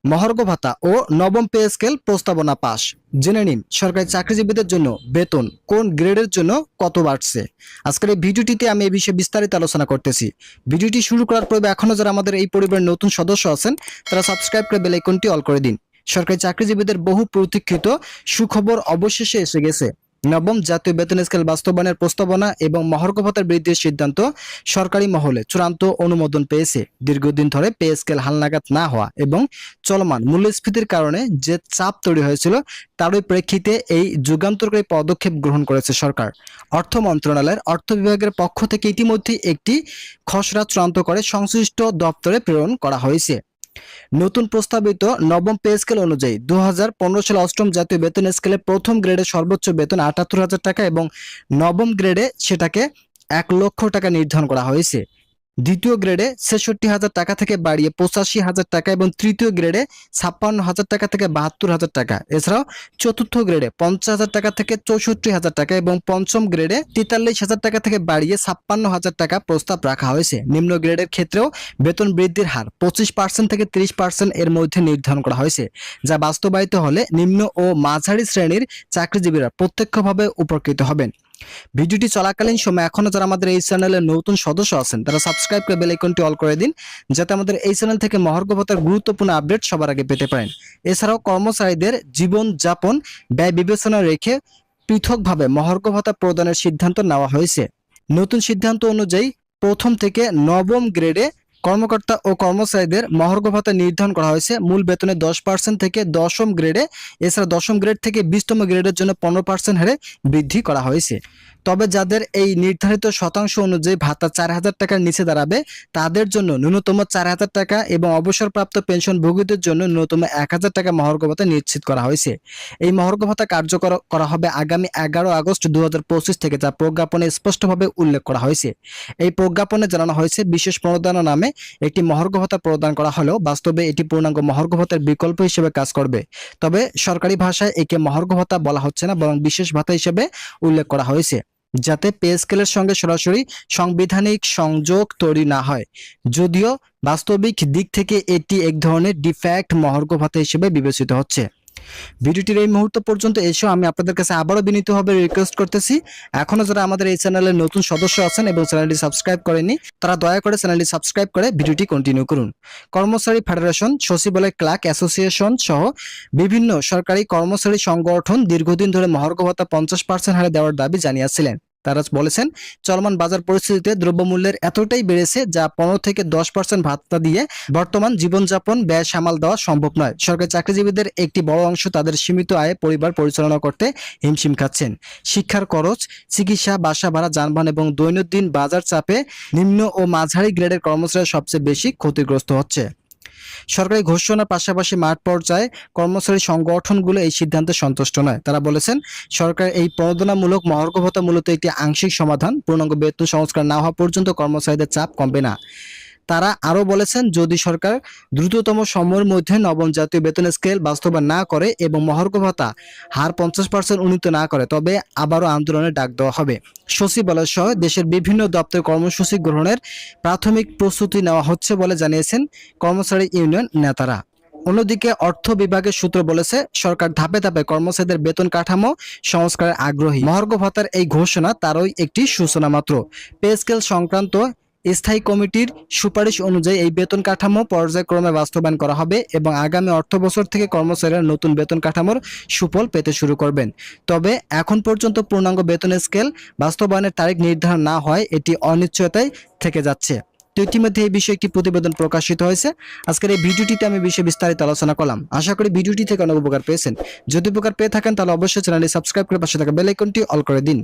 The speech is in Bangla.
মহার্ঘ ভাতা ও নবম পে স্কেল প্রস্তাবনা পাস। জেনে নিন সরকারি চাকরিজীবীদের জন্য বেতন কোন গ্রেডের জন্য কত বাড়ছে। আজকের এই ভিডিওটিতে আমি এই বিষয়ে বিস্তারিত আলোচনা করতেছি। ভিডিওটি শুরু করার পূর্বে এখনো যারা আমাদের এই পরিবারের নতুন সদস্য আছেন তারা সাবস্ক্রাইব করে বেল আইকনটি অল করে দিন। সরকারি চাকরিজীবীদের বহু প্রতীক্ষিত সুখবর অবশেষে এসে গেছে। নবম জাতীয় বেতন স্কেল বাস্তবায়নের প্রস্তাবনা এবং মহার্ঘ ভাতার বৃদ্ধির সিদ্ধান্ত সরকারি মহলে চূড়ান্ত অনুমোদন পেয়েছে। দীর্ঘদিন ধরে পে স্কেল হালনাগাদ না হওয়া এবং চলমান মূল্যস্ফীতির কারণে যে চাপ তৈরি হয়েছিল তারই প্রেক্ষিতে এই যুগান্তকারী পদক্ষেপ গ্রহণ করেছে সরকার। অর্থ মন্ত্রণালয়ের অর্থ বিভাগের পক্ষ থেকে ইতিমধ্যে একটি খসড়া চূড়ান্ত করে সংশ্লিষ্ট দপ্তরে প্রেরণ করা হয়েছে। নতুন প্রস্তাবিত নবম পে স্কেল অনুযায়ী 2015 সালে অষ্টম জাতীয় বেতন স্কেলে প্রথম গ্রেডে সর্বোচ্চ বেতন 78,000 টাকা এবং নবম গ্রেডে সেটাকে 1 লক্ষ টাকা নির্ধারণ করা হয়েছে। দ্বিতীয় গ্রেডে 66,000 টাকা থেকে বাড়িয়ে 85,000 টাকা এবং তৃতীয় গ্রেডে 56,000 টাকা থেকে 72,000 টাকা। এছাড়াও চতুর্থ গ্রেডে 50,000 টাকা থেকে 64,000 টাকা এবং পঞ্চম গ্রেডে 43,000 টাকা থেকে বাড়িয়ে 56,000 টাকা প্রস্তাব রাখা হয়েছে। নিম্ন গ্রেডের ক্ষেত্রেও বেতন বৃদ্ধির হার 25% থেকে 30% এর মধ্যে নির্ধারণ করা হয়েছে, যা বাস্তবায়িত হলে নিম্ন ও মাঝারি শ্রেণীর চাকরিজীবীরা প্রত্যক্ষভাবে উপকৃত হবেন। ভিডিওটি চলাকালীন সময় এখনো যারা আমাদের এই চ্যানেলের নতুন সদস্য আছেন তারা সাবস্ক্রাইব করে বেল আইকনটি অল করে দিন, যাতে আমাদের এই চ্যানেল থেকে মহার্ঘ ভাতার গুরুত্বপূর্ণ আপডেট সবার আগে পেতে পারেন। এছাড়াও কর্মচারীদের জীবন যাপন ব্যয় বিবেচনা রেখে পৃথকভাবে মহার্ঘ ভাতা প্রদানের সিদ্ধান্ত নেওয়া হয়েছে। নতুন সিদ্ধান্ত অনুযায়ী প্রথম থেকে নবম গ্রেডে কর্মকর্তা ও কর্মচারীদের মহার্ঘ ভাতা নির্ধারণ করা হয়েছে মূল বেতনের 10% থেকে দশম গ্রেডে। এছাড়া দশম গ্রেড থেকে 20তম গ্রেডের জন্য 15% হারে বৃদ্ধি করা হয়েছে। তবে যাদের এই নির্ধারিত শতাংশ অনুযায়ী ভাতা 4,000 টাকার নিচে দাঁড়াবে তাদের জন্য ন্যূনতম 4,000 টাকা এবং অবসরপ্রাপ্ত পেনশনভোগীদের জন্য ন্যূনতম 1,000 টাকা মহার্ঘ ভাতা নিশ্চিত করা হয়েছে। এই মহার্ঘ ভাতা কার্যকর করা হবে আগামী 11 আগস্ট 2025 থেকে, যা প্রজ্ঞাপনে স্পষ্টভাবে উল্লেখ করা হয়েছে। এই প্রজ্ঞাপনে জানানো হয়েছে বিশেষ প্রণোদনা নামে একটি মহার্ঘ ভাতা প্রদান করা হলেও বাস্তবে এটি পূর্ণাঙ্গ মহার্ঘ ভাতার বিকল্প হিসেবে কাজ করবে। তবে সরকারি ভাষায় একে মহার্ঘ ভাতা বলা হচ্ছে না, বরং বিশেষ ভাতা হিসেবে উল্লেখ করা হয়েছে, যাতে পে স্কেলের সঙ্গে সরাসরি সাংবিধানিক সংযোগ তৈরি না হয়। যদিও বাস্তবিক দিক থেকে এটি এক ধরনের ডিফ্যাক্ট মহার্ঘ ভাতা হিসেবে বিবেচিত হচ্ছে। ভিডিওটির এই মুহূর্ত পর্যন্ত এসেও আমি আপনাদের কাছে আবারও বিনীতভাবে রিকোয়েস্ট করতেছি, এখনো যারা আমাদের এই চ্যানেলের নতুন সদস্য আছেন এবং চ্যানেলটি সাবস্ক্রাইব করেননি তারা দয়া করে চ্যানেলটি সাবস্ক্রাইব করে ভিডিওটি কন্টিনিউ করুন। কর্মচারী ফেডারেশন, সচিবালয় ক্লার্ক অ্যাসোসিয়েশন সহ বিভিন্ন সরকারি কর্মচারী সংগঠন দীর্ঘদিন ধরে মহার্ঘ ভাতা 50% হারে দেওয়ার দাবি জানিয়েছিলেন। তারা বলেছেন, চলমান বাজার পরিস্থিতিতে দ্রব্যমূল্যের এতটাই বেড়েছে যা 15 থেকে 10% ভাতা দিয়ে বর্তমান জীবনযাপন ব্যয় সামাল দেওয়া সম্ভব নয়। সরকারি চাকরিজীবীদের একটি বড় অংশ তাদের সীমিত আয়ে পরিবার পরিচালনা করতে হিমশিম খাচ্ছেন। শিক্ষার খরচ, চিকিৎসা, বাসা ভাড়া, যানবাহন এবং দৈনন্দিন বাজার চাপে নিম্ন ও মাঝারি গ্রেডের কর্মচারীরা সবচেয়ে বেশি ক্ষতিগ্রস্ত হচ্ছে। সরকারি ঘোষণার পাশাপাশি মাঠ পর্যায়ে কর্মচারী সংগঠনগুলো এই সিদ্ধান্তে সন্তুষ্ট নয়। তারা বলেছেন, সরকার এই প্রণোদনামূলক মহার্ঘ ভাতা মূলত একটি আংশিক সমাধান, পূর্ণাঙ্গ বেতন সংস্কার না হওয়া পর্যন্ত কর্মচারীদের চাপ কমবে না। তারা আরও বলেছেন, যদি সরকার দ্রুততম সময়ের মধ্যে নবম জাতীয় বেতন স্কেল বাস্তবায়ন না করে এবং মহার্ঘ ভাতা হার 50% উন্নীত না করে তবে আবারও আন্দোলনের ডাক দেওয়া হবে। সচিবালয় সহ দেশের বিভিন্ন দপ্তরে কর্মসূচি গ্রহণের প্রাথমিক প্রস্তুতি নেওয়া হচ্ছে বলে জানিয়েছেন কর্মচারী ইউনিয়ন নেতারা। অন্যদিকে অর্থ বিভাগের সূত্র বলেছে, সরকার ধাপে ধাপে কর্মচারীদের বেতন কাঠামো সংস্কারের আগ্রহী। মহার্ঘ ভাতার এই ঘোষণা তারই একটি সূচনা মাত্র। পে স্কেল সংক্রান্ত স্থায়ী কমিটির সুপারিশ অনুযায়ী এই বেতন কাঠামো পর্যায়ক্রমে বাস্তবায়ন করা হবে এবং আগামী অর্থবছর থেকে কর্মচারীরা নতুন বেতন কাঠামোর সুফল পেতে শুরু করবেন। তবে এখন পর্যন্ত পূর্ণাঙ্গ বেতন স্কেল বাস্তবায়নের তারিখ নির্ধারণ না হয় এটি অনিশ্চয়তায় থেকে যাচ্ছে। তো ইতিমধ্যে এই বিষয়ে একটি প্রতিবেদন প্রকাশিত হয়েছে। আজকের এই ভিডিওটিতে আমি বিষয়ে বিস্তারিত আলোচনা করলাম। আশা করি ভিডিওটি থেকে অনেক উপকার পেয়েছেন। যদি উপকার পেয়ে থাকেন তাহলে অবশ্যই চ্যানেলটি সাবস্ক্রাইব করে পাশে থাকা বেল আইকনটি অল করে দিন।